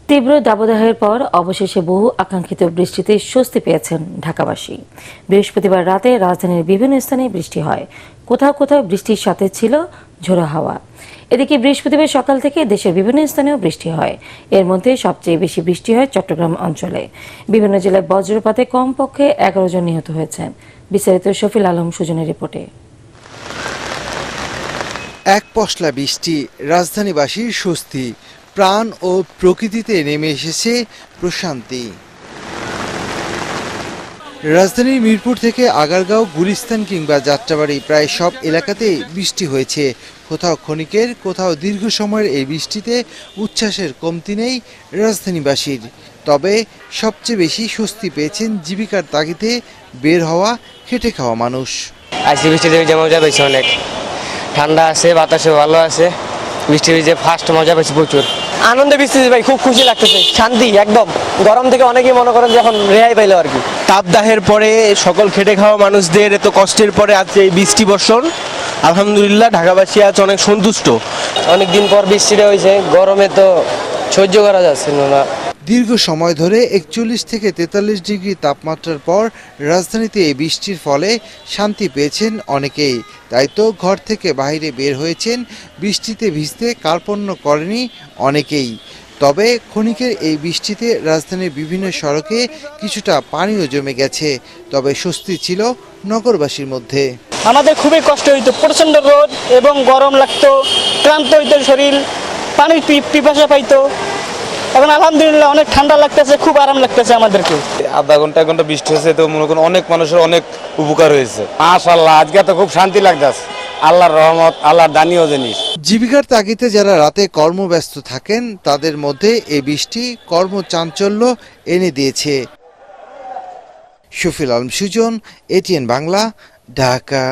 তীব্র দাবদাহের পর অবশেষে বহু আকাঙ্ক্ষিত বৃষ্টিতে স্বস্তি পেয়েছেন ঢাকাবাসী। বৃহস্পতিবার রাতে রাজধানীর বিভিন্ন স্থানে বৃষ্টি হয়, কোথাও কোথাও বৃষ্টির সাথে ছিল ঝোড়ো হাওয়া। এদিকে বৃহস্পতিবার সকাল থেকে দেশের বিভিন্ন স্থানেও বৃষ্টি হয়। এর মধ্যে সবচেয়ে বেশি বৃষ্টি হয় চট্টগ্রাম অঞ্চলে। বিভিন্ন জেলায় বজ্রপাতে কমপক্ষে 11 জন নিহত হয়েছেন। বিস্তারিত শফিল আলম সুজনের রিপোর্টে। এক পশলা বৃষ্টি, রাজধানীবাসীর স্বস্তি, প্রাণ ও প্রকৃতিতে নেমে এসেছে প্রশান্তি। রাজধানীর মিরপুর থেকে আগারগাঁও, গুলিস্তান কিংবা যাত্রাবাড়ি প্রায় সব এলাকাতেই বৃষ্টি হয়েছে। কোথাও ক্ষণিকের, কোথাও দীর্ঘ সময়ের এই বৃষ্টিতে উচ্ছ্বাসের কমতি নেই রাজধানীবাসীর। তবে সবচেয়ে বেশি স্বস্তি পেয়েছেন জীবিকার তাগিদে বের হওয়া, খেটে খাওয়া মানুষ। আজকে বৃষ্টিতে ভিজে মজা পেয়েছি অনেক, ঠান্ডা আছে, বাতাসে ভালো আছে। বৃষ্টি ভিজে ফার্স্ট মজা পেয়েছি প্রচুর। আনন্দে বৃষ্টিতে ভাই খুব খুশি লাগতেছে, শান্তি একদম। গরম থেকে অনেকেই মনে করেন যে এখন রেহাই পাইলো আর কি। তাপদাহের পরে সকল খেটে খাওয়া মানুষদের এত কষ্টের পরে আজকে এই বৃষ্টি বর্ষণ, আলহামদুলিল্লাহ ঢাকাবাসী আজ অনেক সন্তুষ্ট। অনেকদিন পর বৃষ্টিটা হয়েছে, গরমে তো সহ্য করা যাচ্ছে না। দীর্ঘ সময় ধরে 41 থেকে 43 ডিগ্রি তাপমাত্রার পর রাজধানীতে এই বৃষ্টির ফলে শান্তি পেয়েছেন অনেকেই। তাই তো ঘর থেকে বাইরে বের হয়েছেন, বৃষ্টিতে ভিজতে কার্পণ্য করেনি অনেকেই। তবে ক্ষণিকের এই বৃষ্টিতে রাজধানীর বিভিন্ন সড়কে কিছুটা পানিও জমে গেছে। তবে স্বস্তি ছিল নগরবাসীর মধ্যে। আমাদের খুবই কষ্ট হইতো, প্রচন্ড রোদ এবং গরম লাগতো, ক্লান্ত হইতো শরীর, পানির পিপাসা পাইতো। এখন আলহামদুলিল্লাহ অনেক ঠান্ডা লাগতেছে, খুব আরাম লাগতেছে আমাদেরকে। আধা ঘন্টা 1 ঘন্টা বৃষ্টি হয়েছে, তো মনে করেন অনেক মানুষের অনেক উপকার হয়েছে। মাশাআল্লাহ, আজকে তো খুব শান্তি লাগতেছে। আল্লাহর রহমত, আল্লাহর দানীয় জিনিস। জীবিকার তাগিদে যারা রাতে কর্মব্যস্ত থাকেন তাদের মধ্যে এই বৃষ্টি কর্মচাঞ্চল্য এনে দিয়েছে। শফিল আলম সুজন, এটিএন বাংলা, ঢাকা।